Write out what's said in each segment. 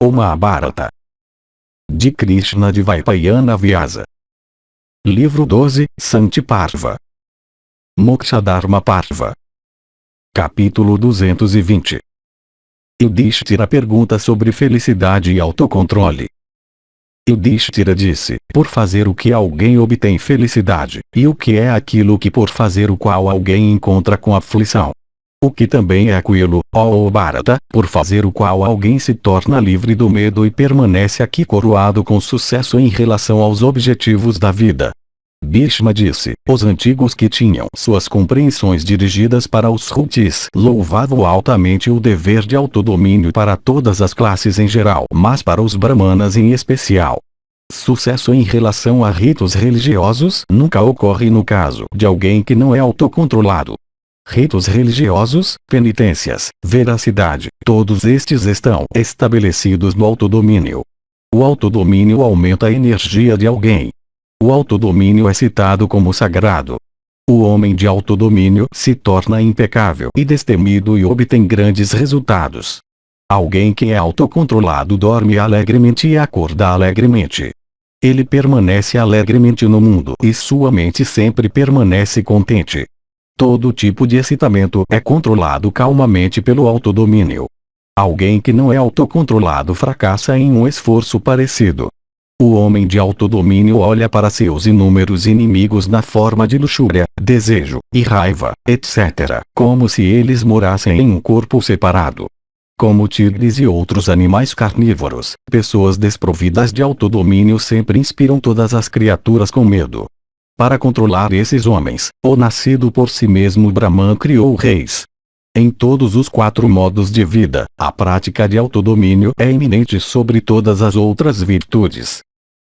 O Mahabharata. De Krishna de Vaipayana Vyasa. Livro 12, Santi Parva. Mokshadharma Parva. Capítulo 220. Yudhishthira pergunta sobre felicidade e autocontrole. Yudhishthira disse: por fazer o que alguém obtém felicidade, e o que é aquilo que por fazer o qual alguém encontra com aflição. O que também é aquilo, ó Bharata, por fazer o qual alguém se torna livre do medo e permanece aqui coroado com sucesso em relação aos objetivos da vida. Bhishma disse: os antigos que tinham suas compreensões dirigidas para os Rutis louvavam altamente o dever de autodomínio para todas as classes em geral, mas para os Brahmanas em especial. Sucesso em relação a ritos religiosos nunca ocorre no caso de alguém que não é autocontrolado. Ritos religiosos, penitências, veracidade, todos estes estão estabelecidos no autodomínio. O autodomínio aumenta a energia de alguém. O autodomínio é citado como sagrado. O homem de autodomínio se torna impecável e destemido e obtém grandes resultados. Alguém que é autocontrolado dorme alegremente e acorda alegremente. Ele permanece alegremente no mundo e sua mente sempre permanece contente. Todo tipo de excitamento é controlado calmamente pelo autodomínio. Alguém que não é autocontrolado fracassa em um esforço parecido. O homem de autodomínio olha para seus inúmeros inimigos na forma de luxúria, desejo, e raiva, etc., como se eles morassem em um corpo separado. Como tigres e outros animais carnívoros, pessoas desprovidas de autodomínio sempre inspiram todas as criaturas com medo. Para controlar esses homens, o nascido por si mesmo Brahman criou reis. Em todos os 4 modos de vida, a prática de autodomínio é eminente sobre todas as outras virtudes.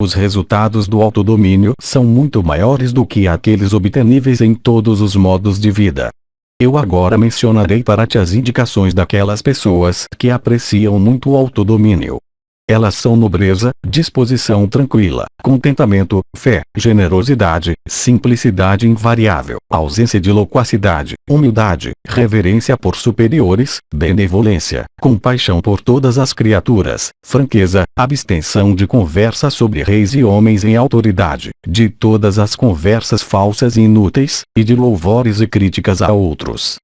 Os resultados do autodomínio são muito maiores do que aqueles obteníveis em todos os modos de vida. Eu agora mencionarei para ti as indicações daquelas pessoas que apreciam muito o autodomínio. Elas são nobreza, disposição tranquila, contentamento, fé, generosidade, simplicidade invariável, ausência de loquacidade, humildade, reverência por superiores, benevolência, compaixão por todas as criaturas, franqueza, abstenção de conversa sobre reis e homens em autoridade, de todas as conversas falsas e inúteis, e de louvores e críticas a outros.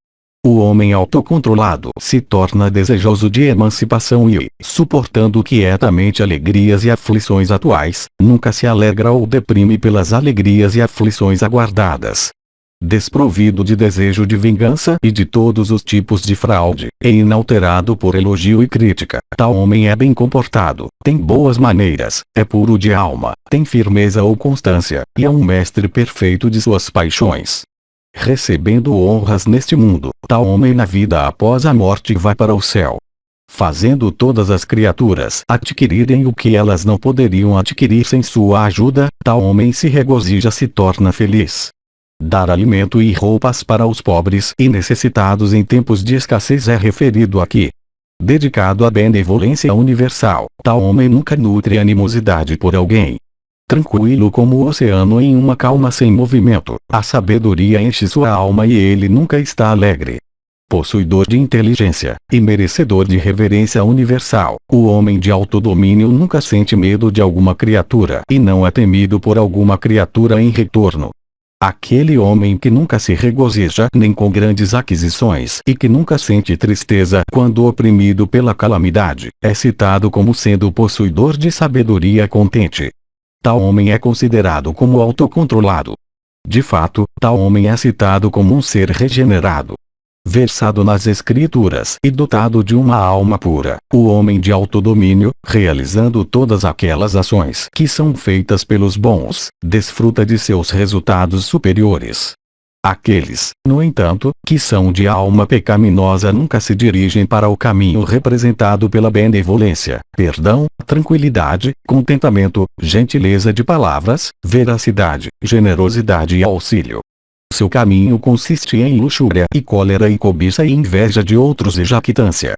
O homem autocontrolado se torna desejoso de emancipação e, suportando quietamente alegrias e aflições atuais, nunca se alegra ou deprime pelas alegrias e aflições aguardadas. Desprovido de desejo de vingança e de todos os tipos de fraude, e inalterado por elogio e crítica, tal homem é bem comportado, tem boas maneiras, é puro de alma, tem firmeza ou constância, e é um mestre perfeito de suas paixões. Recebendo honras neste mundo, tal homem na vida após a morte vai para o céu. Fazendo todas as criaturas adquirirem o que elas não poderiam adquirir sem sua ajuda, tal homem se regozija, se torna feliz. Dar alimento e roupas para os pobres e necessitados em tempos de escassez é referido aqui. Dedicado à benevolência universal, tal homem nunca nutre animosidade por alguém. Tranquilo como o oceano em uma calma sem movimento, a sabedoria enche sua alma e ele nunca está alegre. Possuidor de inteligência, e merecedor de reverência universal, o homem de autodomínio nunca sente medo de alguma criatura e não é temido por alguma criatura em retorno. Aquele homem que nunca se regozija nem com grandes aquisições e que nunca sente tristeza quando oprimido pela calamidade, é citado como sendo possuidor de sabedoria contente. Tal homem é considerado como autocontrolado. De fato, tal homem é citado como um ser regenerado. Versado nas Escrituras e dotado de uma alma pura, o homem de autodomínio, realizando todas aquelas ações que são feitas pelos bons, desfruta de seus resultados superiores. Aqueles, no entanto, que são de alma pecaminosa nunca se dirigem para o caminho representado pela benevolência, perdão, tranquilidade, contentamento, gentileza de palavras, veracidade, generosidade e auxílio. Seu caminho consiste em luxúria e cólera e cobiça e inveja de outros e jactância.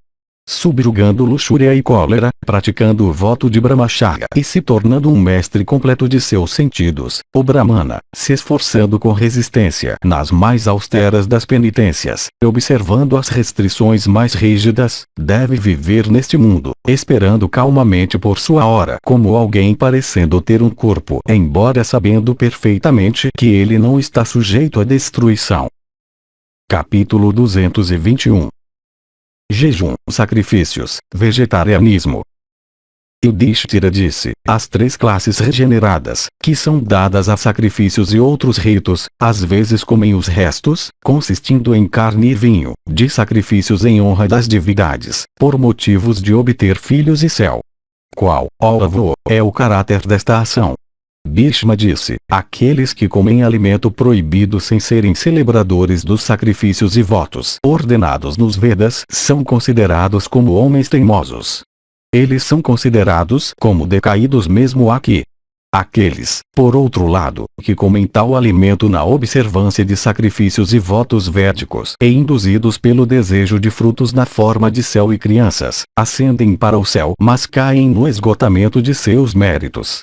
subjugando luxúria e cólera, praticando o voto de Brahmacharya e se tornando um mestre completo de seus sentidos, o Brahmana, se esforçando com resistência nas mais austeras das penitências, observando as restrições mais rígidas, deve viver neste mundo, esperando calmamente por sua hora como alguém parecendo ter um corpo, embora sabendo perfeitamente que ele não está sujeito à destruição. Capítulo 221. Jejum, sacrifícios, vegetarianismo. Yudhishthira disse: as três classes regeneradas, que são dadas a sacrifícios e outros ritos, às vezes comem os restos, consistindo em carne e vinho, de sacrifícios em honra das divindades, por motivos de obter filhos e céu. Qual, ó avô, é o caráter desta ação? Bhishma disse: aqueles que comem alimento proibido sem serem celebradores dos sacrifícios e votos ordenados nos Vedas são considerados como homens teimosos. Eles são considerados como decaídos mesmo aqui. Aqueles, por outro lado, que comem tal alimento na observância de sacrifícios e votos védicos e induzidos pelo desejo de frutos na forma de céu e crianças, ascendem para o céu mas caem no esgotamento de seus méritos.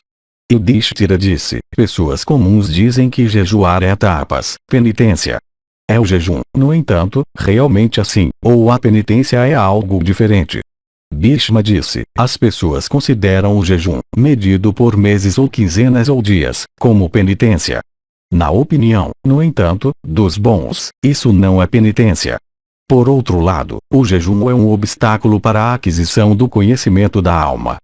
Yudhishthira disse: pessoas comuns dizem que jejuar é tapas, penitência. É o jejum, no entanto, realmente assim, ou a penitência é algo diferente? Bhishma disse: as pessoas consideram o jejum, medido por meses ou quinzenas ou dias, como penitência. Na opinião, no entanto, dos bons, isso não é penitência. Por outro lado, o jejum é um obstáculo para a aquisição do conhecimento da alma.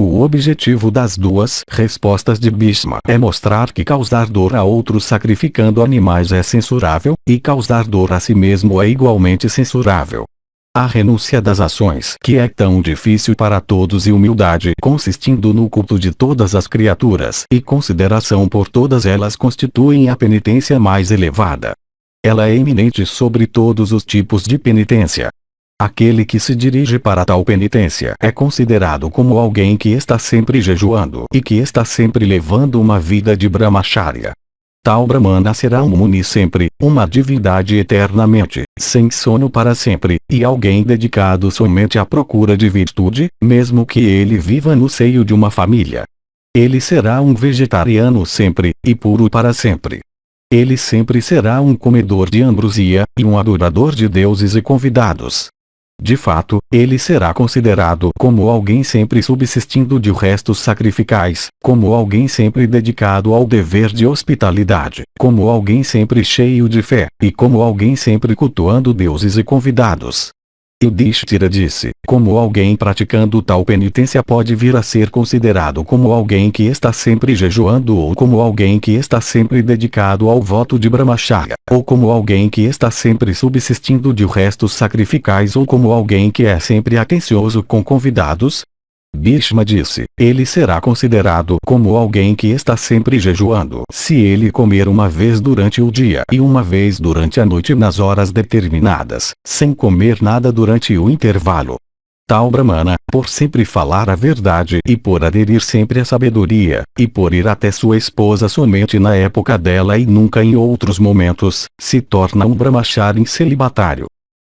O objetivo das duas respostas de Bhishma é mostrar que causar dor a outros sacrificando animais é censurável, e causar dor a si mesmo é igualmente censurável. A renúncia das ações que é tão difícil para todos e humildade consistindo no culto de todas as criaturas e consideração por todas elas constituem a penitência mais elevada. Ela é eminente sobre todos os tipos de penitência. Aquele que se dirige para tal penitência é considerado como alguém que está sempre jejuando e que está sempre levando uma vida de Brahmacharya. Tal Brahmana será um Muni sempre, uma divindade eternamente, sem sono para sempre, e alguém dedicado somente à procura de virtude, mesmo que ele viva no seio de uma família. Ele será um vegetariano sempre, e puro para sempre. Ele sempre será um comedor de ambrosia, e um adorador de deuses e convidados. De fato, ele será considerado como alguém sempre subsistindo de restos sacrificais, como alguém sempre dedicado ao dever de hospitalidade, como alguém sempre cheio de fé, e como alguém sempre cultuando deuses e convidados. Yudhishthira disse: como alguém praticando tal penitência pode vir a ser considerado como alguém que está sempre jejuando ou como alguém que está sempre dedicado ao voto de Brahmacharya, ou como alguém que está sempre subsistindo de restos sacrificais ou como alguém que é sempre atencioso com convidados? Bhishma disse: ele será considerado como alguém que está sempre jejuando se ele comer uma vez durante o dia e uma vez durante a noite nas horas determinadas, sem comer nada durante o intervalo. Tal Brahmana, por sempre falar a verdade e por aderir sempre à sabedoria, e por ir até sua esposa somente na época dela e nunca em outros momentos, se torna um Brahmachari celibatário.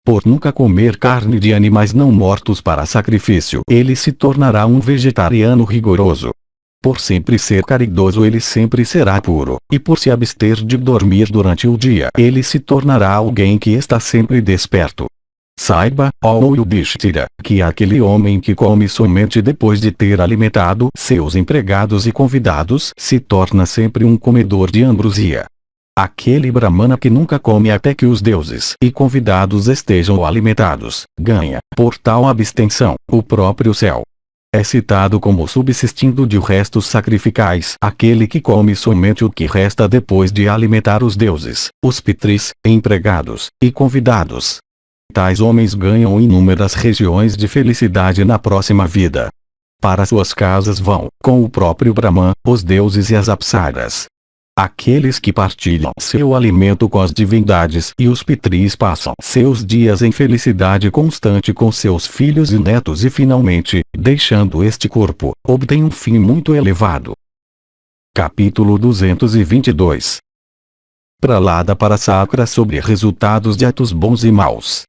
Por nunca comer carne de animais não mortos para sacrifício, ele se tornará um vegetariano rigoroso. Por sempre ser caridoso, ele sempre será puro, e por se abster de dormir durante o dia, ele se tornará alguém que está sempre desperto. Saiba, ó Yudhishthira, que aquele homem que come somente depois de ter alimentado seus empregados e convidados se torna sempre um comedor de ambrosia. Aquele Brahmana que nunca come até que os deuses e convidados estejam alimentados, ganha, por tal abstenção, o próprio céu. É citado como subsistindo de restos sacrificais aquele que come somente o que resta depois de alimentar os deuses, os pitris, empregados, e convidados. Tais homens ganham inúmeras regiões de felicidade na próxima vida. Para suas casas vão, com o próprio Brahman, os deuses e as apsaras. Aqueles que partilham seu alimento com as divindades e os pitris passam seus dias em felicidade constante com seus filhos e netos e finalmente, deixando este corpo, obtêm um fim muito elevado. Capítulo 222. Prahlada Parasakra sobre resultados de atos bons e maus.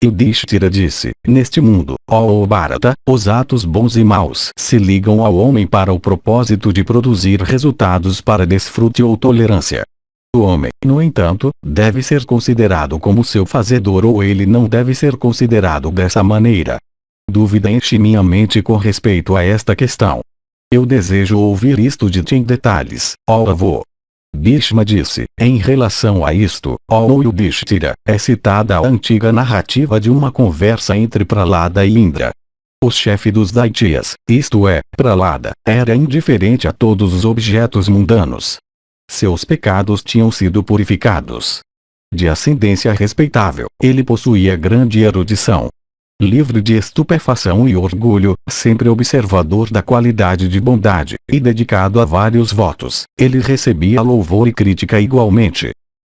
Yudhishthira disse: neste mundo, ó Bharata, os atos bons e maus se ligam ao homem para o propósito de produzir resultados para desfrute ou tolerância. O homem, no entanto, deve ser considerado como seu fazedor ou ele não deve ser considerado dessa maneira. Dúvida enche minha mente com respeito a esta questão. Eu desejo ouvir isto de ti em detalhes, ó avô. Bhishma disse: em relação a isto, ó Yudhishthira, é citada a antiga narrativa de uma conversa entre Prahlada e Indra. O chefe dos Daityas, isto é, Prahlada, era indiferente a todos os objetos mundanos. Seus pecados tinham sido purificados. De ascendência respeitável, ele possuía grande erudição. Livre de estupefação e orgulho, sempre observador da qualidade de bondade, e dedicado a vários votos, ele recebia louvor e crítica igualmente.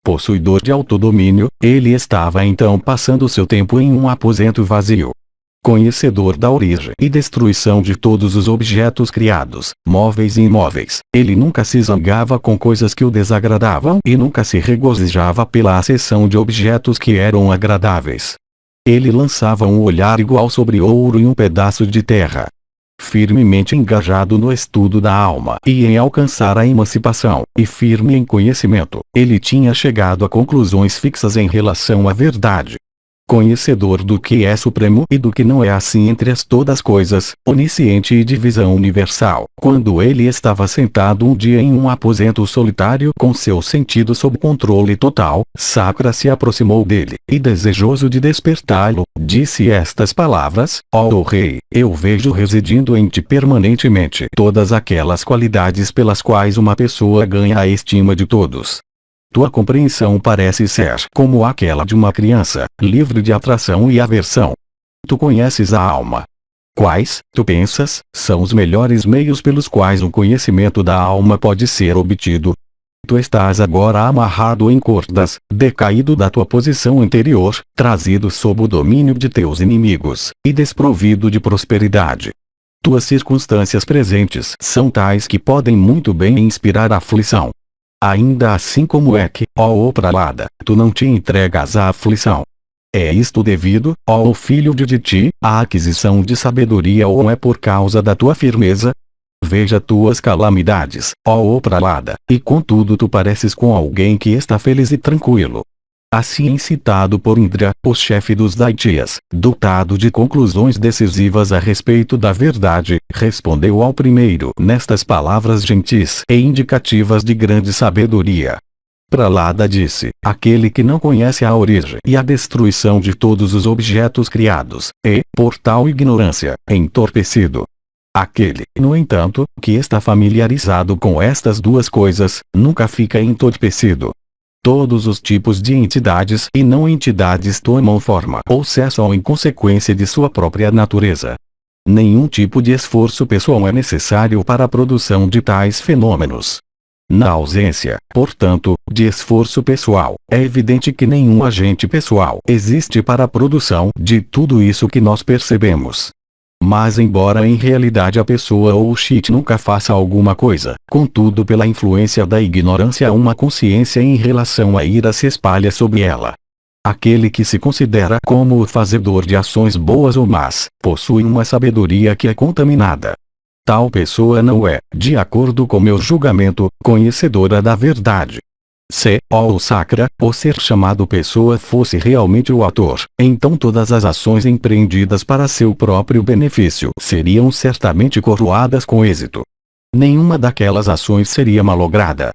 Possuidor de autodomínio, ele estava então passando seu tempo em um aposento vazio. Conhecedor da origem e destruição de todos os objetos criados, móveis e imóveis, ele nunca se zangava com coisas que o desagradavam e nunca se regozijava pela acessão de objetos que eram agradáveis. Ele lançava um olhar igual sobre ouro e um pedaço de terra. Firmemente engajado no estudo da alma e em alcançar a emancipação, e firme em conhecimento, ele tinha chegado a conclusões fixas em relação à verdade. Conhecedor do que é supremo e do que não é assim entre as todas coisas, onisciente e de visão universal. Quando ele estava sentado um dia em um aposento solitário com seu sentido sob controle total, Sakra se aproximou dele, e desejoso de despertá-lo, disse estas palavras: ó rei, eu vejo residindo em ti permanentemente todas aquelas qualidades pelas quais uma pessoa ganha a estima de todos. Tua compreensão parece ser como aquela de uma criança, livre de atração e aversão. Tu conheces a alma. Quais, tu pensas, são os melhores meios pelos quais o conhecimento da alma pode ser obtido? Tu estás agora amarrado em cordas, decaído da tua posição anterior, trazido sob o domínio de teus inimigos, e desprovido de prosperidade. Tuas circunstâncias presentes são tais que podem muito bem inspirar aflição. Ainda assim como é que, ó Prahlada, tu não te entregas à aflição? É isto devido, ó filho de Diti, à aquisição de sabedoria ou é por causa da tua firmeza? Veja tuas calamidades, ó Prahlada, e contudo tu pareces com alguém que está feliz e tranquilo. Assim citado por Indra, o chefe dos Daityas, dotado de conclusões decisivas a respeito da verdade, respondeu ao primeiro nestas palavras gentis e indicativas de grande sabedoria. Prahlada disse: aquele que não conhece a origem e a destruição de todos os objetos criados, é, por tal ignorância, entorpecido. Aquele, no entanto, que está familiarizado com estas duas coisas, nunca fica entorpecido. Todos os tipos de entidades e não entidades tomam forma ou cessam em consequência de sua própria natureza. Nenhum tipo de esforço pessoal é necessário para a produção de tais fenômenos. Na ausência, portanto, de esforço pessoal, é evidente que nenhum agente pessoal existe para a produção de tudo isso que nós percebemos. Mas embora em realidade a pessoa ou o Chit nunca faça alguma coisa, contudo pela influência da ignorância uma consciência em relação à ira se espalha sobre ela. Aquele que se considera como o fazedor de ações boas ou más, possui uma sabedoria que é contaminada. Tal pessoa não é, de acordo com meu julgamento, conhecedora da verdade. Se, ó Sakra, o ser chamado pessoa fosse realmente o ator, então todas as ações empreendidas para seu próprio benefício seriam certamente coroadas com êxito. Nenhuma daquelas ações seria malograda.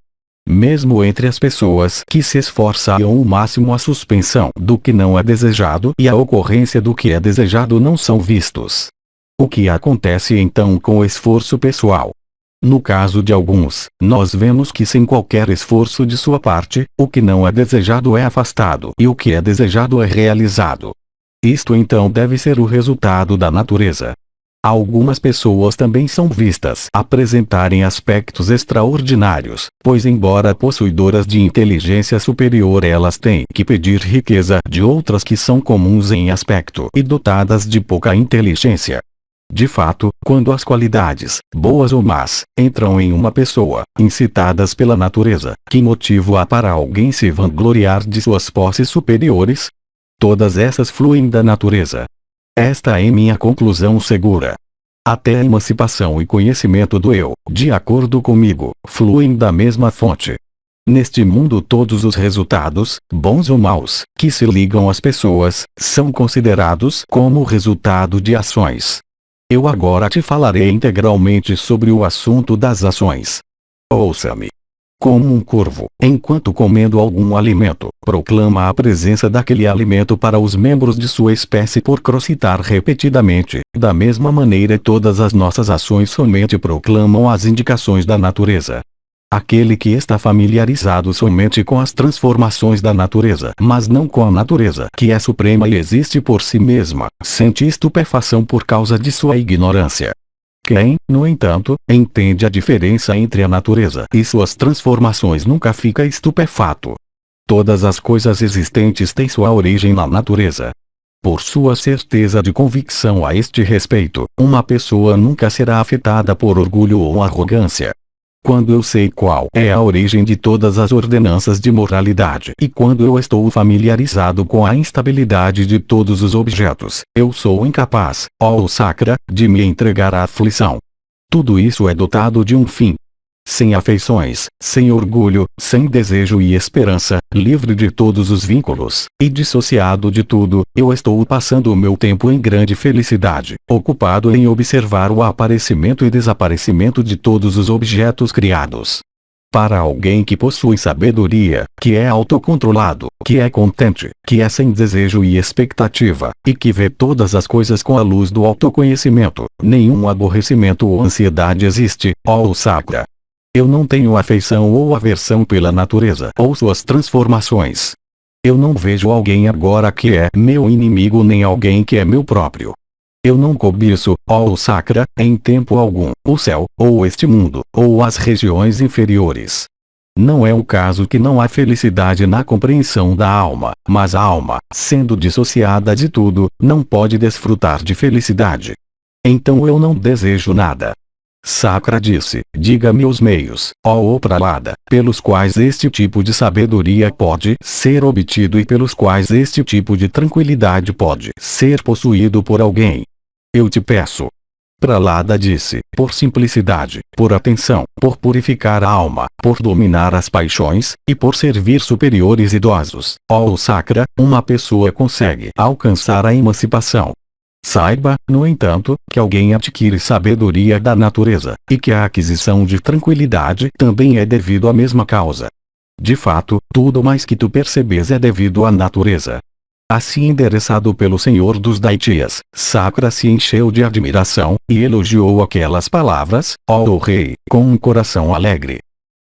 Mesmo entre as pessoas que se esforçam ao máximo a suspensão do que não é desejado e a ocorrência do que é desejado não são vistos. O que acontece então com o esforço pessoal? No caso de alguns, nós vemos que sem qualquer esforço de sua parte, o que não é desejado é afastado e o que é desejado é realizado. Isto então deve ser o resultado da natureza. Algumas pessoas também são vistas apresentarem aspectos extraordinários, pois embora possuidoras de inteligência superior elas têm que pedir riqueza de outras que são comuns em aspecto e dotadas de pouca inteligência. De fato, quando as qualidades, boas ou más, entram em uma pessoa, incitadas pela natureza, que motivo há para alguém se vangloriar de suas posses superiores? Todas essas fluem da natureza. Esta é minha conclusão segura. Até a emancipação e conhecimento do eu, de acordo comigo, fluem da mesma fonte. Neste mundo todos os resultados, bons ou maus, que se ligam às pessoas, são considerados como resultado de ações. Eu agora te falarei integralmente sobre o assunto das ações. Ouça-me. Como um corvo, enquanto comendo algum alimento, proclama a presença daquele alimento para os membros de sua espécie por crocitar repetidamente, da mesma maneira todas as nossas ações somente proclamam as indicações da natureza. Aquele que está familiarizado somente com as transformações da natureza, mas não com a natureza que é suprema e existe por si mesma, sente estupefação por causa de sua ignorância. Quem, no entanto, entende a diferença entre a natureza e suas transformações nunca fica estupefato. Todas as coisas existentes têm sua origem na natureza. Por sua certeza de convicção a este respeito, uma pessoa nunca será afetada por orgulho ou arrogância. Quando eu sei qual é a origem de todas as ordenanças de moralidade e quando eu estou familiarizado com a instabilidade de todos os objetos, eu sou incapaz, ó Sacra, de me entregar à aflição. Tudo isso é dotado de um fim. Sem afeições, sem orgulho, sem desejo e esperança, livre de todos os vínculos, e dissociado de tudo, eu estou passando o meu tempo em grande felicidade, ocupado em observar o aparecimento e desaparecimento de todos os objetos criados. Para alguém que possui sabedoria, que é autocontrolado, que é contente, que é sem desejo e expectativa, e que vê todas as coisas com a luz do autoconhecimento, nenhum aborrecimento ou ansiedade existe, ó Sacra. Eu não tenho afeição ou aversão pela natureza ou suas transformações. Eu não vejo alguém agora que é meu inimigo nem alguém que é meu próprio. Eu não cobiço, ó Sacra, em tempo algum, o céu, ou este mundo, ou as regiões inferiores. Não é o caso que não há felicidade na compreensão da alma, mas a alma, sendo dissociada de tudo, não pode desfrutar de felicidade. Então eu não desejo nada. Sacra disse, diga-me os meios, ó Pralada, pelos quais este tipo de sabedoria pode ser obtido e pelos quais este tipo de tranquilidade pode ser possuído por alguém. Eu te peço. Pralada disse, por simplicidade, por atenção, por purificar a alma, por dominar as paixões, e por servir superiores idosos, ó Sacra, uma pessoa consegue alcançar a emancipação. Saiba, no entanto, que alguém adquire sabedoria da natureza, e que a aquisição de tranquilidade também é devido à mesma causa. De fato, tudo mais que tu percebes é devido à natureza. Assim endereçado pelo Senhor dos Daitias, Sacra se encheu de admiração, e elogiou aquelas palavras, ó Rei, com um coração alegre.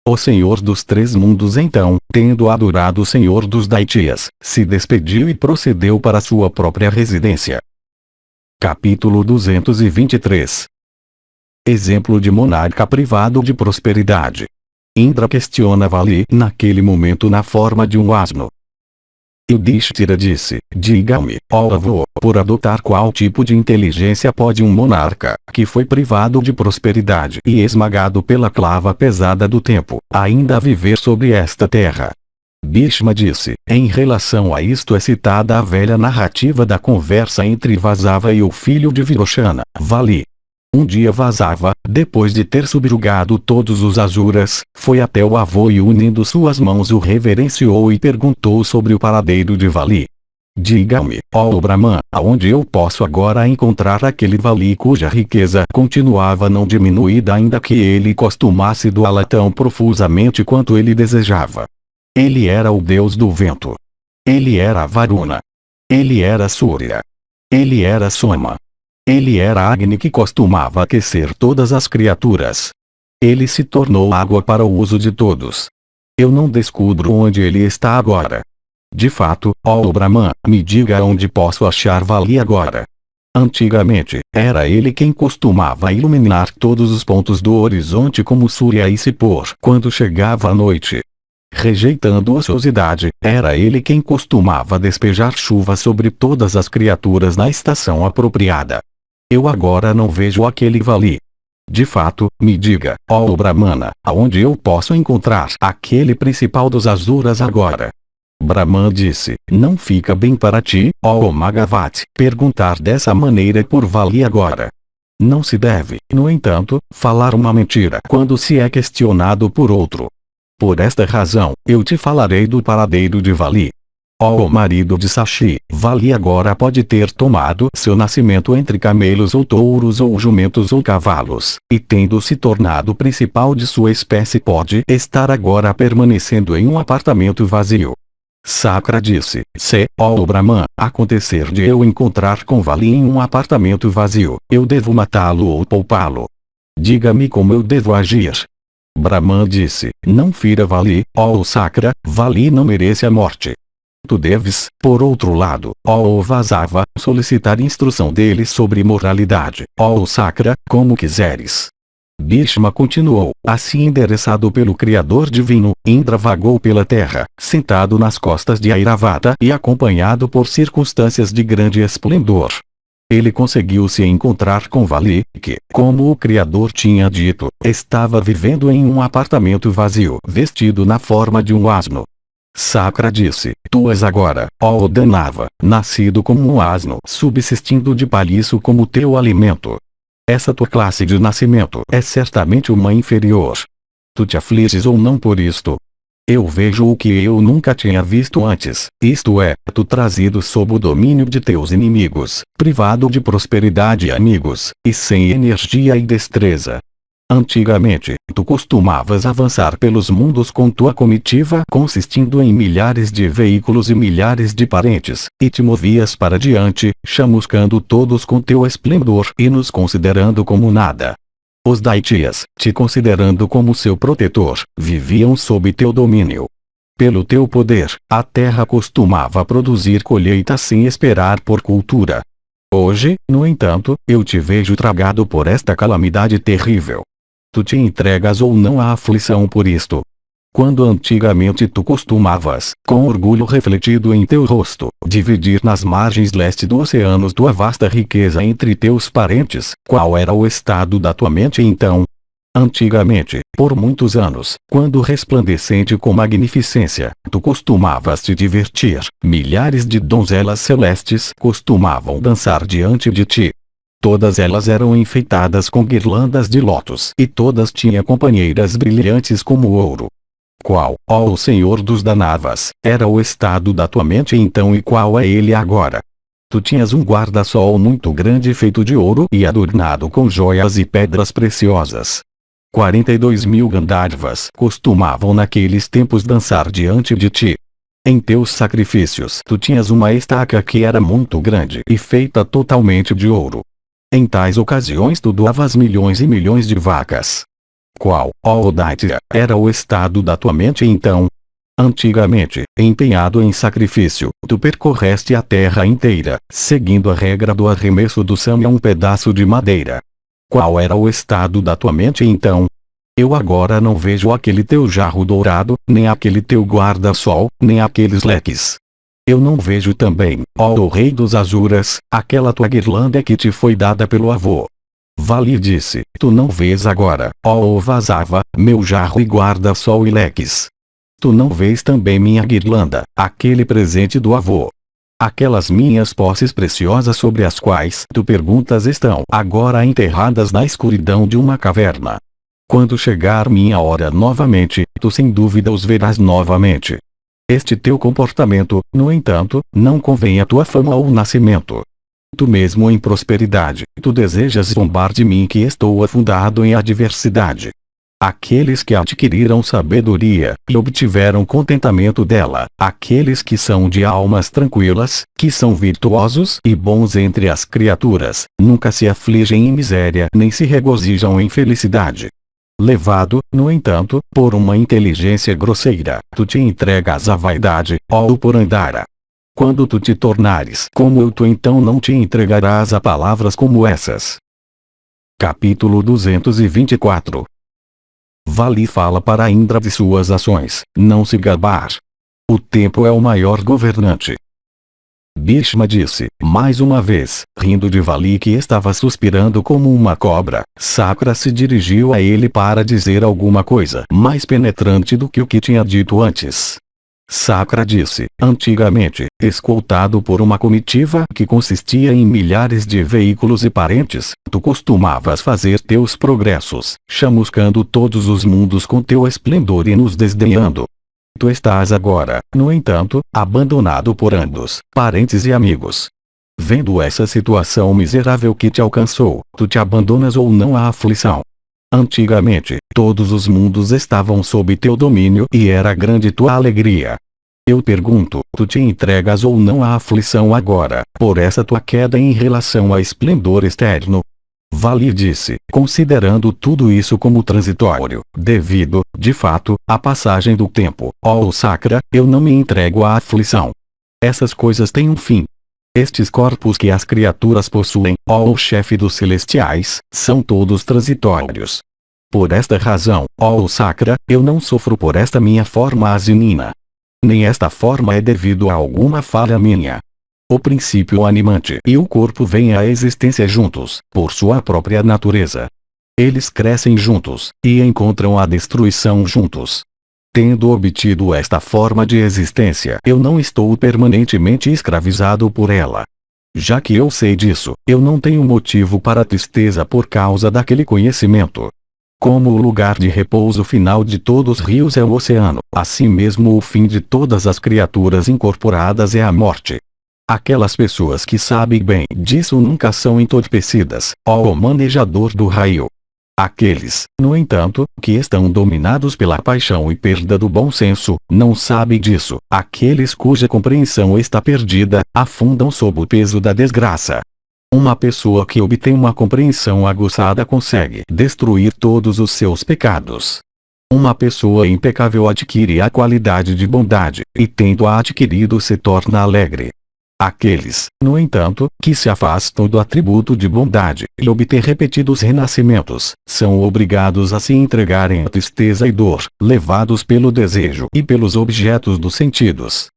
O Senhor dos Três Mundos então, tendo adorado o Senhor dos Daitias, se despediu e procedeu para sua própria residência. Capítulo 223. Exemplo de monarca privado de prosperidade. Indra questiona Vali naquele momento na forma de um asno. Yudhishthira disse, diga-me, ó avô, por adotar qual tipo de inteligência pode um monarca, que foi privado de prosperidade e esmagado pela clava pesada do tempo, ainda viver sobre esta terra? Bhishma disse, em relação a isto é citada a velha narrativa da conversa entre Vasava e o filho de Virochana, Vali. Um dia Vasava, depois de ter subjugado todos os Asuras, foi até o avô e unindo suas mãos o reverenciou e perguntou sobre o paradeiro de Vali. Diga-me, ó Brahman, aonde eu posso agora encontrar aquele Vali cuja riqueza continuava não diminuída ainda que ele costumasse doá-la tão profusamente quanto ele desejava. Ele era o deus do vento. Ele era Varuna. Ele era Surya. Ele era Soma. Ele era Agni que costumava aquecer todas as criaturas. Ele se tornou água para o uso de todos. Eu não descubro onde ele está agora. De fato, ó Brahman, me diga onde posso achar Vali agora. Antigamente, era ele quem costumava iluminar todos os pontos do horizonte como Surya e se pôr quando chegava a noite. Rejeitando ociosidade, era ele quem costumava despejar chuva sobre todas as criaturas na estação apropriada. Eu agora não vejo aquele Vali. De fato, me diga, ó Brahmana, aonde eu posso encontrar aquele principal dos Asuras agora? Brahman disse, não fica bem para ti, ó Magavati, perguntar dessa maneira por Vali agora. Não se deve, no entanto, falar uma mentira quando se é questionado por outro. Por esta razão, eu te falarei do paradeiro de Vali. Ó marido de Sashi, Vali agora pode ter tomado seu nascimento entre camelos ou touros ou jumentos ou cavalos, e tendo se tornado principal de sua espécie pode estar agora permanecendo em um apartamento vazio. Sakra disse, se, ó Brahman, acontecer de eu encontrar com Vali em um apartamento vazio, eu devo matá-lo ou poupá-lo. Diga-me como eu devo agir. Brahman disse, não fira Vali, ó Sakra, Vali não merece a morte. Tu deves, por outro lado, ó Vasava, solicitar instrução dele sobre moralidade, ó Sakra, como quiseres. Bhishma continuou, assim endereçado pelo Criador Divino, Indra vagou pela terra, sentado nas costas de Airavata e acompanhado por circunstâncias de grande esplendor. Ele conseguiu se encontrar com Vali, que, como o Criador tinha dito, estava vivendo em um apartamento vazio, vestido na forma de um asno. Sakra disse, tu és agora, ó Danava, nascido como um asno, subsistindo de palhiço como teu alimento. Essa tua classe de nascimento é certamente uma inferior. Tu te afliges ou não por isto? Eu vejo o que eu nunca tinha visto antes, isto é, tu trazido sob o domínio de teus inimigos, privado de prosperidade e amigos, e sem energia e destreza. Antigamente, tu costumavas avançar pelos mundos com tua comitiva consistindo em milhares de veículos e milhares de parentes, e te movias para diante, chamuscando todos com teu esplendor e nos considerando como nada. Os Daitias, te considerando como seu protetor, viviam sob teu domínio. Pelo teu poder, a terra costumava produzir colheitas sem esperar por cultura. Hoje, no entanto, eu te vejo tragado por esta calamidade terrível. Tu te entregas ou não à aflição por isto? Quando antigamente tu costumavas, com orgulho refletido em teu rosto, dividir nas margens leste do oceano tua vasta riqueza entre teus parentes, qual era o estado da tua mente então? Antigamente, por muitos anos, quando resplandecente com magnificência, tu costumavas te divertir, milhares de donzelas celestes costumavam dançar diante de ti. Todas elas eram enfeitadas com guirlandas de lótus e todas tinham companheiras brilhantes como ouro. Qual, ó o Senhor dos Danavas, era o estado da tua mente então e qual é ele agora? Tu tinhas um guarda-sol muito grande feito de ouro e adornado com joias e pedras preciosas. 42.000 Gandharvas costumavam naqueles tempos dançar diante de ti. Em teus sacrifícios tu tinhas uma estaca que era muito grande e feita totalmente de ouro. Em tais ocasiões tu doavas milhões e milhões de vacas. Qual, ó Daitya, era o estado da tua mente então? Antigamente, empenhado em sacrifício, tu percorreste a terra inteira, seguindo a regra do arremesso do same a um pedaço de madeira. Qual era o estado da tua mente então? Eu agora não vejo aquele teu jarro dourado, nem aquele teu guarda-sol, nem aqueles leques. Eu não vejo também, ó o rei dos Asuras, aquela tua guirlanda que te foi dada pelo avô. Vali disse, tu não vês agora, ó Vasava, meu jarro e guarda-sol e leques. Tu não vês também minha guirlanda, aquele presente do avô. Aquelas minhas posses preciosas sobre as quais tu perguntas estão agora enterradas na escuridão de uma caverna. Quando chegar minha hora novamente, tu sem dúvida os verás novamente. Este teu comportamento, no entanto, não convém à tua fama ou nascimento. Tu mesmo em prosperidade, tu desejas zombar de mim que estou afundado em adversidade. Aqueles que adquiriram sabedoria e obtiveram contentamento dela, aqueles que são de almas tranquilas, que são virtuosos e bons entre as criaturas, nunca se afligem em miséria nem se regozijam em felicidade. Levado, no entanto, por uma inteligência grosseira, tu te entregas à vaidade, ó Purandara. Quando tu te tornares como eu, tu então não te entregarás a palavras como essas. Capítulo 224. Vali fala para Indra de suas ações, não se gabar. O tempo é o maior governante. Bhishma disse, mais uma vez, rindo de Vali que estava suspirando como uma cobra. Sakra se dirigiu a ele para dizer alguma coisa mais penetrante do que o que tinha dito antes. Sakra disse: antigamente, escoltado por uma comitiva que consistia em milhares de veículos e parentes, tu costumavas fazer teus progressos, chamuscando todos os mundos com teu esplendor e nos desdenhando. Tu estás agora, no entanto, abandonado por ambos, parentes e amigos. Vendo essa situação miserável que te alcançou, tu te abandonas ou não à aflição. Antigamente, todos os mundos estavam sob teu domínio e era grande tua alegria. Eu pergunto, tu te entregas ou não à aflição agora, por essa tua queda em relação a esplendor externo? Vali disse, considerando tudo isso como transitório, devido, de fato, à passagem do tempo, ó Sakra, eu não me entrego à aflição. Essas coisas têm um fim. Estes corpos que as criaturas possuem, ó chefe dos celestiais, são todos transitórios. Por esta razão, ó Sakra, eu não sofro por esta minha forma asinina. Nem esta forma é devido a alguma falha minha. O princípio animante e o corpo vêm à existência juntos, por sua própria natureza. Eles crescem juntos, e encontram a destruição juntos. Tendo obtido esta forma de existência, eu não estou permanentemente escravizado por ela. Já que eu sei disso, eu não tenho motivo para tristeza por causa daquele conhecimento. Como o lugar de repouso final de todos os rios é o oceano, assim mesmo o fim de todas as criaturas incorporadas é a morte. Aquelas pessoas que sabem bem disso nunca são entorpecidas, ó manejador do raio. Aqueles, no entanto, que estão dominados pela paixão e perda do bom senso, não sabem disso. Aqueles cuja compreensão está perdida, afundam sob o peso da desgraça. Uma pessoa que obtém uma compreensão aguçada consegue destruir todos os seus pecados. Uma pessoa impecável adquire a qualidade de bondade, e tendo-a adquirido se torna alegre. Aqueles, no entanto, que se afastam do atributo de bondade e obtêm repetidos renascimentos, são obrigados a se entregarem à tristeza e dor, levados pelo desejo e pelos objetos dos sentidos.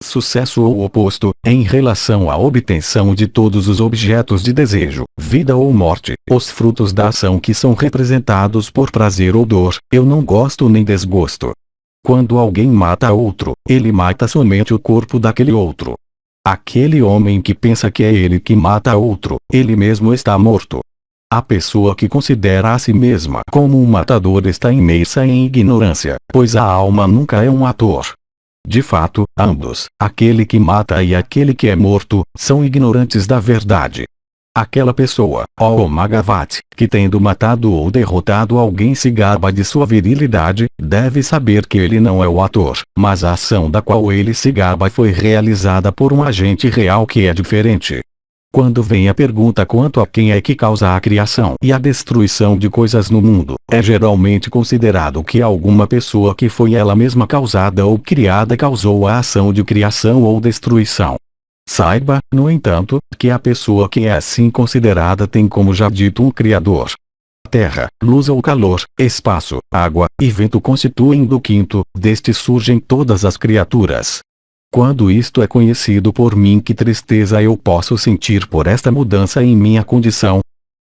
Sucesso ou oposto, em relação à obtenção de todos os objetos de desejo, vida ou morte, os frutos da ação que são representados por prazer ou dor, eu não gosto nem desgosto. Quando alguém mata outro, ele mata somente o corpo daquele outro. Aquele homem que pensa que é ele que mata outro, ele mesmo está morto. A pessoa que considera a si mesma como um matador está imersa em ignorância, pois a alma nunca é um ator. De fato, ambos, aquele que mata e aquele que é morto, são ignorantes da verdade. Aquela pessoa, ó Magavati, que tendo matado ou derrotado alguém se gaba de sua virilidade, deve saber que ele não é o ator, mas a ação da qual ele se gaba foi realizada por um agente real que é diferente. Quando vem a pergunta quanto a quem é que causa a criação e a destruição de coisas no mundo, é geralmente considerado que alguma pessoa que foi ela mesma causada ou criada causou a ação de criação ou destruição. Saiba, no entanto, que a pessoa que é assim considerada tem como já dito um Criador. Terra, luz ou calor, espaço, água e vento constituem do quinto, deste surgem todas as criaturas. Quando isto é conhecido por mim, que tristeza eu posso sentir por esta mudança em minha condição?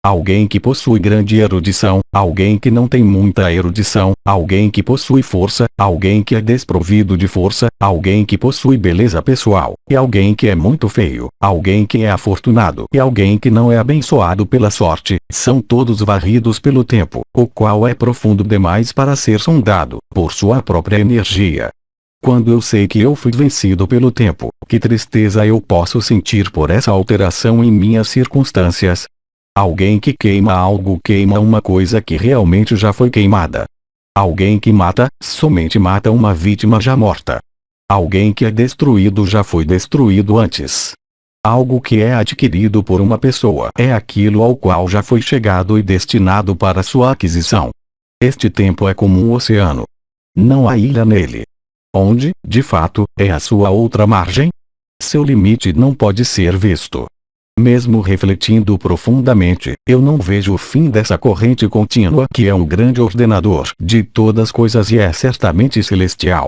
Alguém que possui grande erudição, alguém que não tem muita erudição, alguém que possui força, alguém que é desprovido de força, alguém que possui beleza pessoal, e alguém que é muito feio, alguém que é afortunado e alguém que não é abençoado pela sorte, são todos varridos pelo tempo, o qual é profundo demais para ser sondado, por sua própria energia. Quando eu sei que eu fui vencido pelo tempo, que tristeza eu posso sentir por essa alteração em minhas circunstâncias? Alguém que queima algo queima uma coisa que realmente já foi queimada. Alguém que mata, somente mata uma vítima já morta. Alguém que é destruído já foi destruído antes. Algo que é adquirido por uma pessoa é aquilo ao qual já foi chegado e destinado para sua aquisição. Este tempo é como um oceano. Não há ilha nele. Onde, de fato, é a sua outra margem? Seu limite não pode ser visto. Mesmo refletindo profundamente, eu não vejo o fim dessa corrente contínua que é um grande ordenador de todas as coisas e é certamente celestial.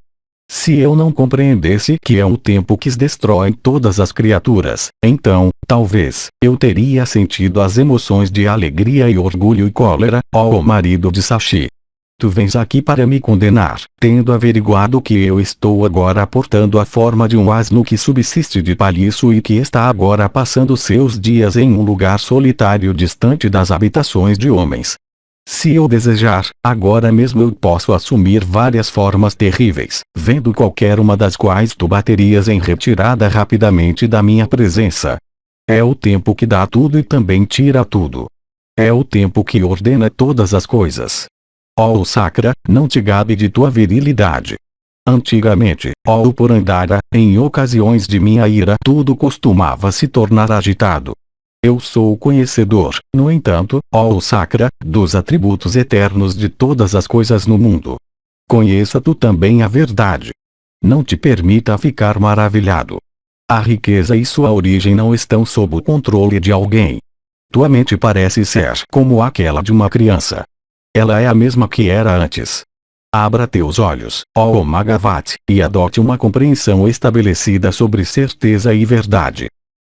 Se eu não compreendesse que é um tempo que destrói todas as criaturas, então, talvez, eu teria sentido as emoções de alegria e orgulho e cólera, ó marido de Sashi. Tu vens aqui para me condenar, tendo averiguado que eu estou agora portando a forma de um asno que subsiste de palhiço e que está agora passando seus dias em um lugar solitário distante das habitações de homens. Se eu desejar, agora mesmo eu posso assumir várias formas terríveis, vendo qualquer uma das quais tu baterias em retirada rapidamente da minha presença. É o tempo que dá tudo e também tira tudo. É o tempo que ordena todas as coisas. Ó Sacra, não te gabe de tua virilidade. Antigamente, ó Purandara, em ocasiões de minha ira tudo costumava se tornar agitado. Eu sou conhecedor, no entanto, ó Sacra, dos atributos eternos de todas as coisas no mundo. Conheça tu também a verdade. Não te permita ficar maravilhado. A riqueza e sua origem não estão sob o controle de alguém. Tua mente parece ser como aquela de uma criança. Ela é a mesma que era antes. Abra teus olhos, ó Magavati, e adote uma compreensão estabelecida sobre certeza e verdade.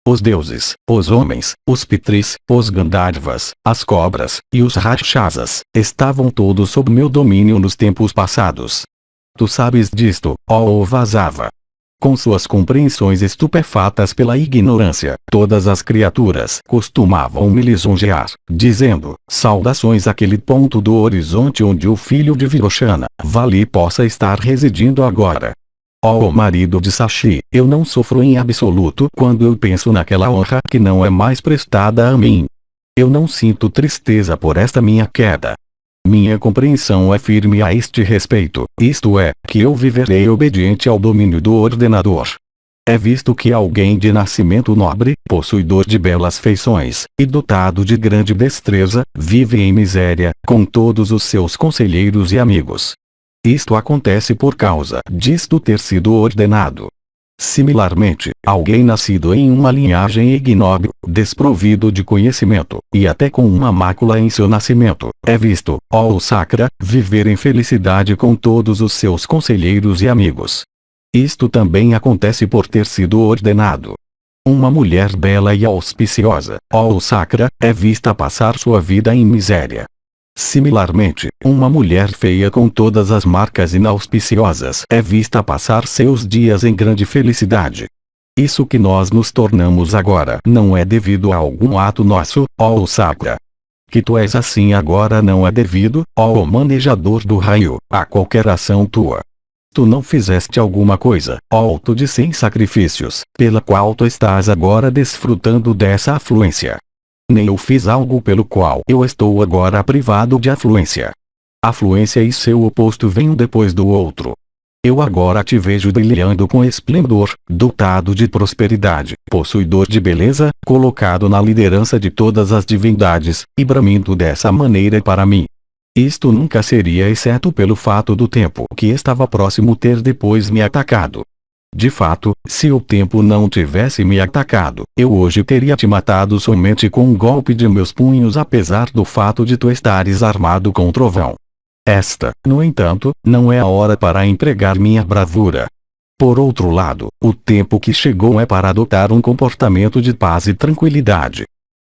Os deuses, os homens, os pitris, os Gandharvas, as cobras, e os Rakshasas, estavam todos sob meu domínio nos tempos passados. Tu sabes disto, ó Vasava. Com suas compreensões estupefatas pela ignorância, todas as criaturas costumavam me lisonjear, dizendo, saudações àquele ponto do horizonte onde o filho de Virochana, Vali possa estar residindo agora. Ó marido de Sachi, eu não sofro em absoluto quando eu penso naquela honra que não é mais prestada a mim. Eu não sinto tristeza por esta minha queda. Minha compreensão é firme a este respeito, isto é, que eu viverei obediente ao domínio do ordenador. É visto que alguém de nascimento nobre, possuidor de belas feições, e dotado de grande destreza, vive em miséria, com todos os seus conselheiros e amigos. Isto acontece por causa disto ter sido ordenado. Similarmente, alguém nascido em uma linhagem ignóbil, desprovido de conhecimento, e até com uma mácula em seu nascimento, é visto, ó Sacra, viver em felicidade com todos os seus conselheiros e amigos. Isto também acontece por ter sido ordenado. Uma mulher bela e auspiciosa, ó Sacra, é vista passar sua vida em miséria. Similarmente, uma mulher feia com todas as marcas inauspiciosas é vista passar seus dias em grande felicidade. Isso que nós nos tornamos agora não é devido a algum ato nosso, ó Sacra. Que tu és assim agora não é devido, ó manejador do raio, a qualquer ação tua. Tu não fizeste alguma coisa, ó tu de 100 sacrifícios, pela qual tu estás agora desfrutando dessa afluência. Nem eu fiz algo pelo qual eu estou agora privado de afluência. Afluência e seu oposto vem um depois do outro. Eu agora te vejo brilhando com esplendor, dotado de prosperidade, possuidor de beleza, colocado na liderança de todas as divindades, e bramindo dessa maneira para mim. Isto nunca seria exceto pelo fato do tempo que estava próximo ter depois me atacado. De fato, se o tempo não tivesse me atacado, eu hoje teria te matado somente com um golpe de meus punhos, apesar do fato de tu estares armado com trovão. Esta, no entanto, não é a hora para empregar minha bravura. Por outro lado, o tempo que chegou é para adotar um comportamento de paz e tranquilidade.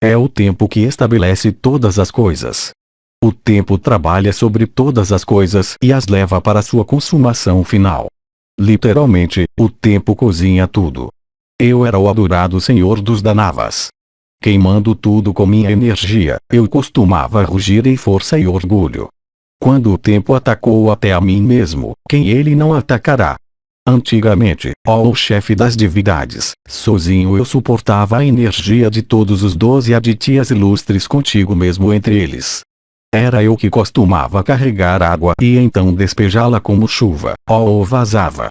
É o tempo que estabelece todas as coisas. O tempo trabalha sobre todas as coisas e as leva para sua consumação final. Literalmente, o tempo cozinha tudo. Eu era o adorado senhor dos Danavas. Queimando tudo com minha energia, eu costumava rugir em força e orgulho. Quando o tempo atacou até a mim mesmo, quem ele não atacará? Antigamente, ó o chefe das divindades, sozinho eu suportava a energia de todos os 12 aditya's ilustres, contigo mesmo entre eles. Era eu que costumava carregar água e então despejá-la como chuva, ó Vasava.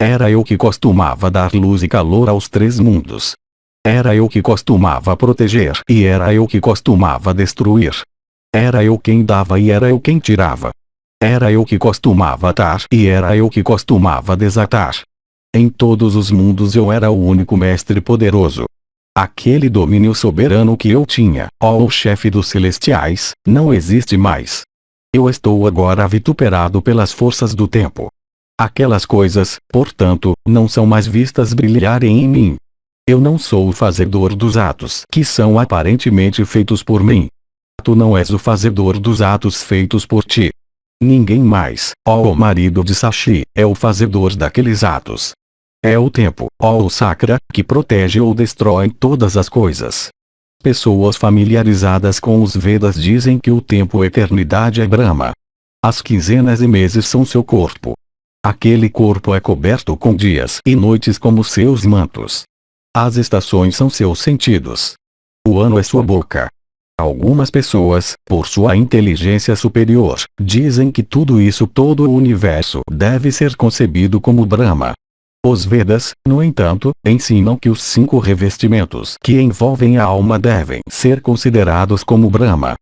Era eu que costumava dar luz e calor aos 3 mundos. Era eu que costumava proteger e era eu que costumava destruir. Era eu quem dava e era eu quem tirava. Era eu que costumava atar e era eu que costumava desatar. Em todos os mundos eu era o único mestre poderoso. Aquele domínio soberano que eu tinha, ó o chefe dos celestiais, não existe mais. Eu estou agora vituperado pelas forças do tempo. Aquelas coisas, portanto, não são mais vistas brilharem em mim. Eu não sou o fazedor dos atos que são aparentemente feitos por mim. Tu não és o fazedor dos atos feitos por ti. Ninguém mais, ó o marido de Sashi, é o fazedor daqueles atos. É o tempo, ó o Sakra, que protege ou destrói todas as coisas. Pessoas familiarizadas com os Vedas dizem que o tempo eternidade é Brahma. As quinzenas e meses são seu corpo. Aquele corpo é coberto com dias e noites como seus mantos. As estações são seus sentidos. O ano é sua boca. Algumas pessoas, por sua inteligência superior, dizem que tudo isso, todo o universo, deve ser concebido como Brahma. Os Vedas, no entanto, ensinam que os 5 revestimentos que envolvem a alma devem ser considerados como Brahma.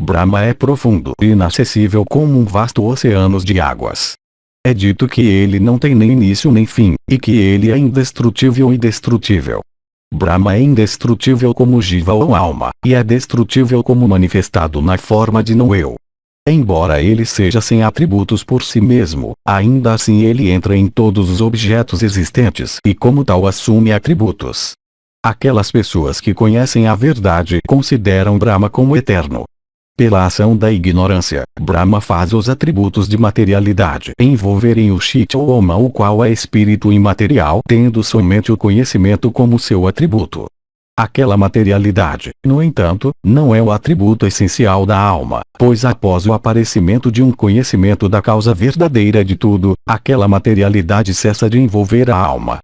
Brahma é profundo e inacessível como um vasto oceano de águas. É dito que ele não tem nem início nem fim, e que ele é indestrutível e indestrutível. Brahma é indestrutível como Jiva ou alma, e é destrutível como manifestado na forma de não-eu. Embora ele seja sem atributos por si mesmo, ainda assim ele entra em todos os objetos existentes e como tal assume atributos. Aquelas pessoas que conhecem a verdade consideram Brahma como eterno. Pela ação da ignorância, Brahma faz os atributos de materialidade envolverem o Chit ou Oma, o qual é espírito imaterial, tendo somente o conhecimento como seu atributo. Aquela materialidade, no entanto, não é o atributo essencial da alma, pois após o aparecimento de um conhecimento da causa verdadeira de tudo, aquela materialidade cessa de envolver a alma.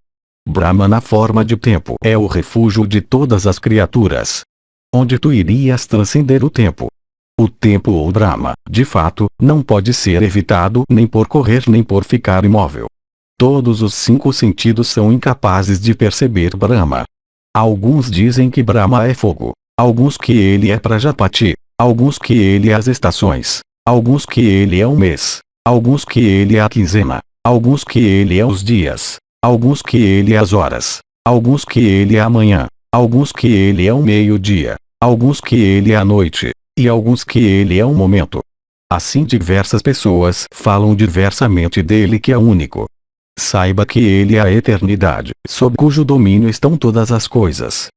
Brahma na forma de tempo é o refúgio de todas as criaturas. Onde tu irias transcender o tempo? O tempo ou Brahma, de fato, não pode ser evitado nem por correr nem por ficar imóvel. Todos os 5 sentidos são incapazes de perceber Brahma. Alguns dizem que Brahma é fogo, alguns que ele é Prajapati, alguns que ele é as estações, alguns que ele é o mês, alguns que ele é a quinzena, alguns que ele é os dias, alguns que ele é as horas, alguns que ele é a manhã, alguns que ele é o meio-dia, alguns que ele é a noite, e alguns que ele é o momento. Assim diversas pessoas falam diversamente dele que é único. Saiba que ele é a eternidade, sob cujo domínio estão todas as coisas.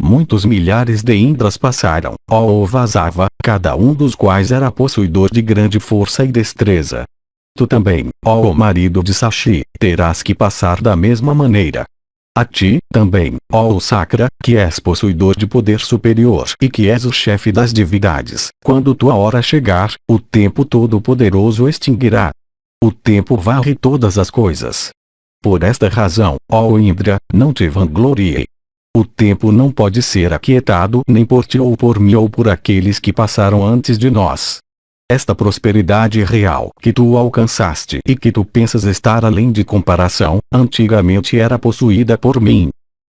Muitos milhares de Indras passaram, ó Vasava, cada um dos quais era possuidor de grande força e destreza. Tu também, ó marido de Sashi, terás que passar da mesma maneira. A ti, também, ó Sakra, que és possuidor de poder superior e que és o chefe das divindades, quando tua hora chegar, o tempo todo-poderoso extinguirá. O tempo varre todas as coisas. Por esta razão, ó Indra, não te vanglorie. O tempo não pode ser aquietado nem por ti ou por mim ou por aqueles que passaram antes de nós. Esta prosperidade real que tu alcançaste e que tu pensas estar além de comparação, antigamente era possuída por mim.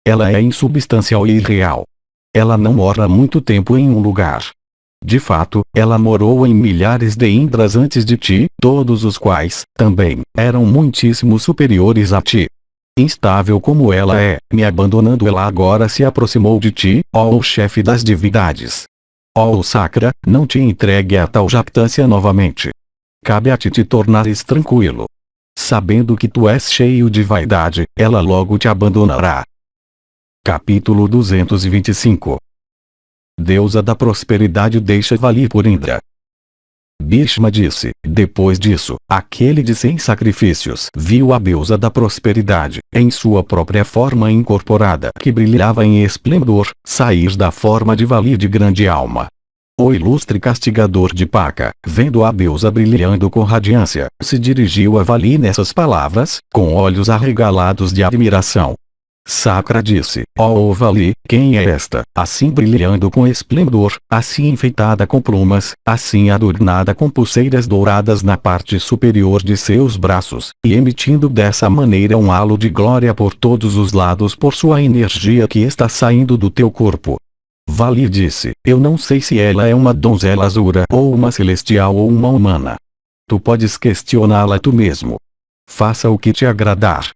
Ela é insubstancial e irreal. Ela não mora muito tempo em um lugar. De fato, ela morou em milhares de Indras antes de ti, todos os quais, também, eram muitíssimo superiores a ti. Instável como ela é, me abandonando ela agora se aproximou de ti, ó o chefe das divindades. Ó Sakra, não te entregue a tal jactância novamente. Cabe a ti te tornares tranquilo. Sabendo que tu és cheio de vaidade, ela logo te abandonará. Capítulo 225. Deusa da prosperidade deixa Vali por Indra. Bhishma disse, depois disso, aquele de 100 sacrifícios viu a deusa da prosperidade, em sua própria forma incorporada que brilhava em esplendor, sair da forma de Vali de grande alma. O ilustre castigador de Paka, vendo a deusa brilhando com radiância, se dirigiu a Vali nessas palavras, com olhos arregalados de admiração. Sakra disse, ó Vali, quem é esta, assim brilhando com esplendor, assim enfeitada com plumas, assim adornada com pulseiras douradas na parte superior de seus braços, e emitindo dessa maneira um halo de glória por todos os lados por sua energia que está saindo do teu corpo? Vali disse, eu não sei se ela é uma donzela azura ou uma celestial ou uma humana. Tu podes questioná-la tu mesmo. Faça o que te agradar.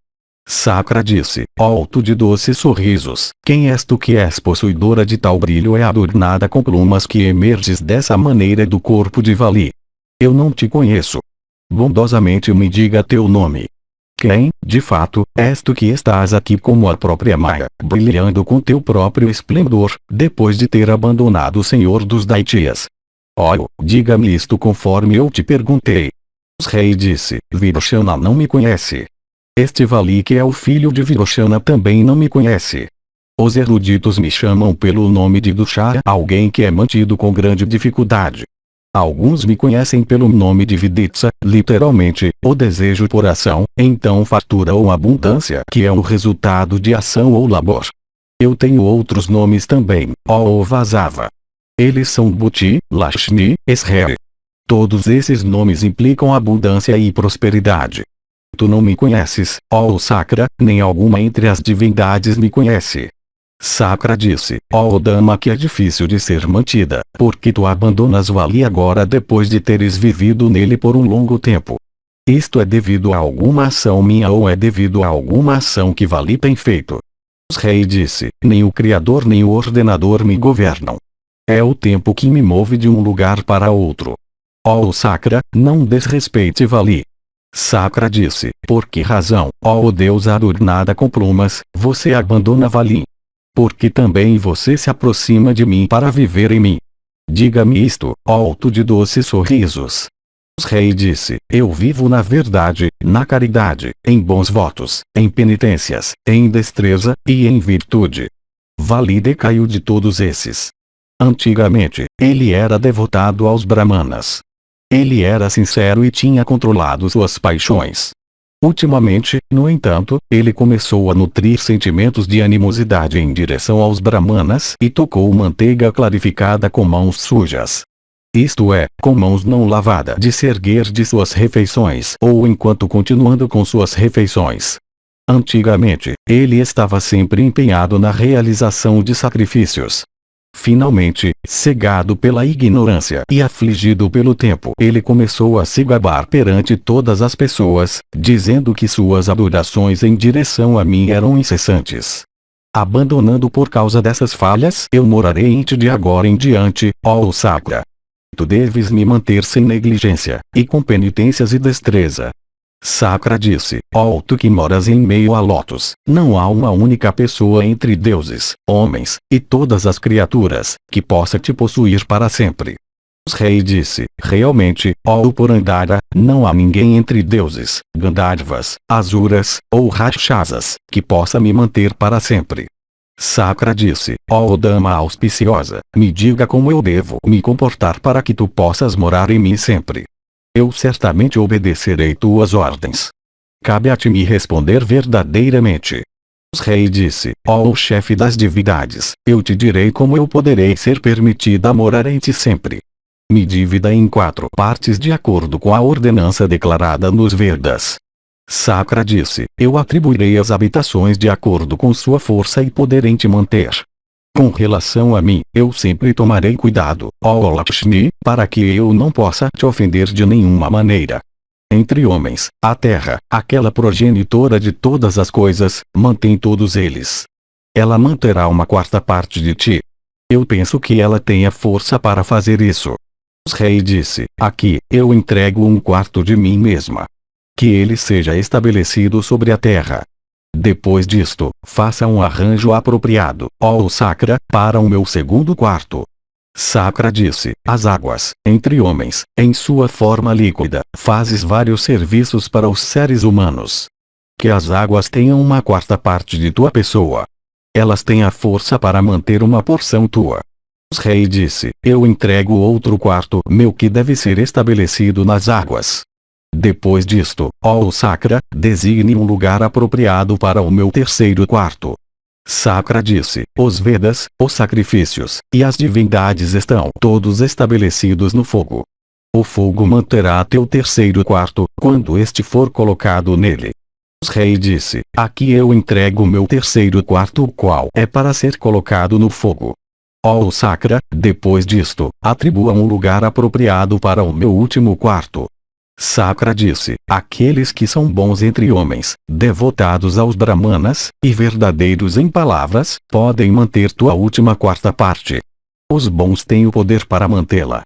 Sakra disse, ó tu de doces sorrisos, quem és tu que és possuidora de tal brilho e adornada com plumas que emerges dessa maneira do corpo de Vali? Eu não te conheço. Bondosamente me diga teu nome. Quem, de fato, és tu que estás aqui como a própria Maya, brilhando com teu próprio esplendor, depois de ter abandonado o Senhor dos Daitias? Ó, diga-me isto conforme eu te perguntei. O rei disse: Virochana não me conhece. Este Vali, que é o filho de Virochana, também não me conhece. Os eruditos me chamam pelo nome de Dushara, alguém que é mantido com grande dificuldade. Alguns me conhecem pelo nome de Viditsa, literalmente, o desejo por ação, então fartura ou abundância, que é o resultado de ação ou labor. Eu tenho outros nomes também, ó Vasava. Eles são Buti, Lakshmi, Eshere. Todos esses nomes implicam abundância e prosperidade. Tu não me conheces, ó Sakra, nem alguma entre as divindades me conhece. Sakra disse: ó Dama, que é difícil de ser mantida, porque tu abandonas Vali agora depois de teres vivido nele por um longo tempo. Isto é devido a alguma ação minha ou é devido a alguma ação que Vali tem feito? O rei disse: nem o Criador nem o Ordenador me governam. É o tempo que me move de um lugar para outro. Ó Sakra, não desrespeite Vali. Sakra disse: por que razão, ó Deus adornada com plumas, você abandona Vali? Porque também você se aproxima de mim para viver em mim. Diga-me isto, ó alto de doces sorrisos. O rei disse: eu vivo na verdade, na caridade, em bons votos, em penitências, em destreza, e em virtude. Vali decaiu de todos esses. Antigamente, ele era devotado aos Brahmanas. Ele era sincero e tinha controlado suas paixões. Ultimamente, no entanto, ele começou a nutrir sentimentos de animosidade em direção aos Brahmanas e tocou manteiga clarificada com mãos sujas. Isto é, com mãos não lavadas, de se erguer de suas refeições ou enquanto continuando com suas refeições. Antigamente, ele estava sempre empenhado na realização de sacrifícios. Finalmente, cegado pela ignorância e afligido pelo tempo, ele começou a se gabar perante todas as pessoas, dizendo que suas adorações em direção a mim eram incessantes. Abandonando por causa dessas falhas, eu morarei em ti de agora em diante, ó Sakra. Tu deves me manter sem negligência, e com penitências e destreza. Sakra disse: ó tu que moras em meio a lotos, não há uma única pessoa entre deuses, homens, e todas as criaturas, que possa te possuir para sempre. O rei disse: realmente, ó Purandara, não há ninguém entre deuses, Gandharvas, Asuras, ou Rakshasas, que possa me manter para sempre. Sakra disse: ó Dama auspiciosa, me diga como eu devo me comportar para que tu possas morar em mim sempre. Eu certamente obedecerei tuas ordens. Cabe a ti me responder verdadeiramente. O rei disse: ó chefe das divindades, eu te direi como eu poderei ser permitida morar em ti sempre. Me divida em 4 partes de acordo com a ordenança declarada nos Vedas. Sakra disse: eu atribuirei as habitações de acordo com sua força e poder em te manter. Com relação a mim, eu sempre tomarei cuidado, ó Lakshmi, para que eu não possa te ofender de nenhuma maneira. Entre homens, a terra, aquela progenitora de todas as coisas, mantém todos eles. Ela manterá uma 4ª parte de ti. Eu penso que ela tenha força para fazer isso. O rei disse: aqui, eu entrego 1/4 de mim mesma. Que ele seja estabelecido sobre a terra. Depois disto, faça um arranjo apropriado, ó Sakra, para o meu 2º quarto. Sakra disse: as águas, entre homens, em sua forma líquida, fazes vários serviços para os seres humanos. Que as águas tenham uma 4ª parte de tua pessoa. Elas têm a força para manter uma porção tua. O rei disse: eu entrego outro quarto meu que deve ser estabelecido nas águas. Depois disto, ó Sakra, designe um lugar apropriado para o meu 3º quarto. Sakra disse: os Vedas, os sacrifícios, e as divindades estão todos estabelecidos no fogo. O fogo manterá teu 3º quarto, quando este for colocado nele. O rei disse: aqui eu entrego meu 3º quarto, o qual é para ser colocado no fogo. Ó Sakra, depois disto, atribua um lugar apropriado para o meu último quarto. Sakra disse: aqueles que são bons entre homens, devotados aos Brahmanas, e verdadeiros em palavras, podem manter tua última 4ª parte. Os bons têm o poder para mantê-la.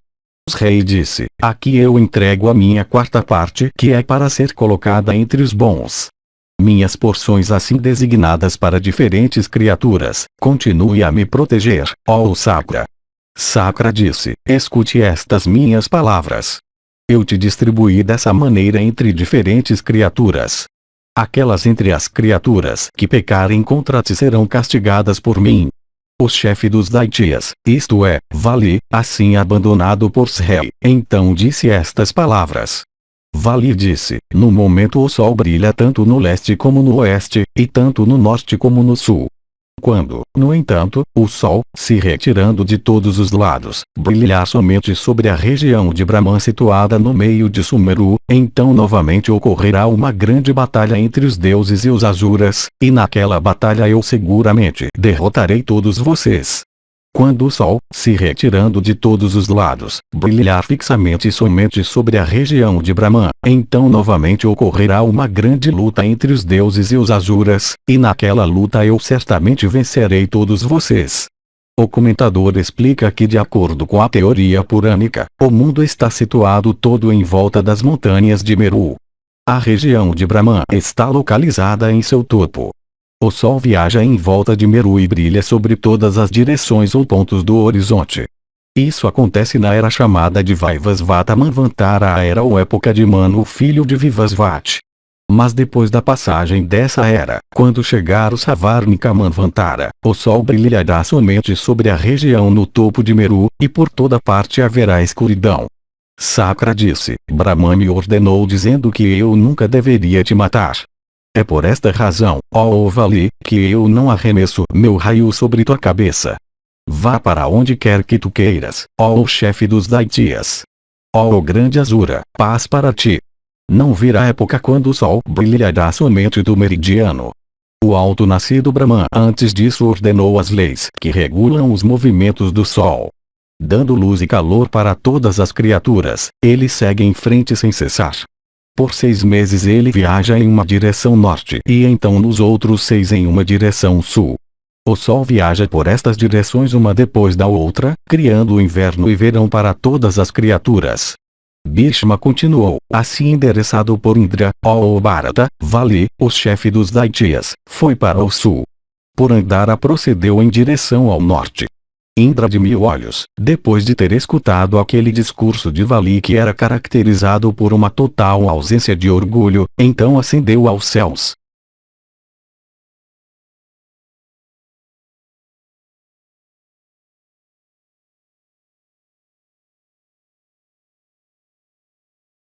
O rei disse: aqui eu entrego a minha 4ª parte, que é para ser colocada entre os bons. Minhas porções assim designadas para diferentes criaturas, continue a me proteger, ó Sakra. Sakra disse: escute estas minhas palavras. Eu te distribuí dessa maneira entre diferentes criaturas. Aquelas entre as criaturas que pecarem contra ti serão castigadas por mim. O chefe dos Daitias, isto é, Vali, assim abandonado por Srei, então disse estas palavras. Vali disse: no momento o sol brilha tanto no leste como no oeste, e tanto no norte como no sul. Quando, no entanto, o sol, se retirando de todos os lados, brilhar somente sobre a região de Brahman situada no meio de Sumeru, então novamente ocorrerá uma grande batalha entre os deuses e os Asuras, e naquela batalha eu seguramente derrotarei todos vocês. Quando o sol, se retirando de todos os lados, brilhar fixamente somente sobre a região de Brahman, então novamente ocorrerá uma grande luta entre os deuses e os Asuras, e naquela luta eu certamente vencerei todos vocês. O comentador explica que, de acordo com a teoria purânica, o mundo está situado todo em volta das montanhas de Meru. A região de Brahman está localizada em seu topo. O sol viaja em volta de Meru e brilha sobre todas as direções ou pontos do horizonte. Isso acontece na era chamada de Vaivasvata Manvantara, a era ou época de Manu, filho de Vivasvati. Mas depois da passagem dessa era, quando chegar o Savarnika Manvantara, o sol brilhará somente sobre a região no topo de Meru, e por toda parte haverá escuridão. Sakra disse: Brahman me ordenou dizendo que eu nunca deveria te matar. É por esta razão, ó Vali, que eu não arremesso meu raio sobre tua cabeça. Vá para onde quer que tu queiras, ó chefe dos Daitias. Ó grande Asura, paz para ti. Não virá época quando o sol brilhará somente do meridiano. O alto-nascido Brahman antes disso ordenou as leis que regulam os movimentos do sol. Dando luz e calor para todas as criaturas, ele segue em frente sem cessar. Por 6 meses ele viaja em uma direção norte e então nos outros 6 em uma direção sul. O sol viaja por estas direções uma depois da outra, criando o inverno e verão para todas as criaturas. Bhishma continuou: assim endereçado por Indra, ó Bharata, Vali, o chefe dos Daitias, foi para o sul. Por Andara procedeu em direção ao norte. Indra de 1000 olhos, depois de ter escutado aquele discurso de Vali que era caracterizado por uma total ausência de orgulho, então ascendeu aos céus.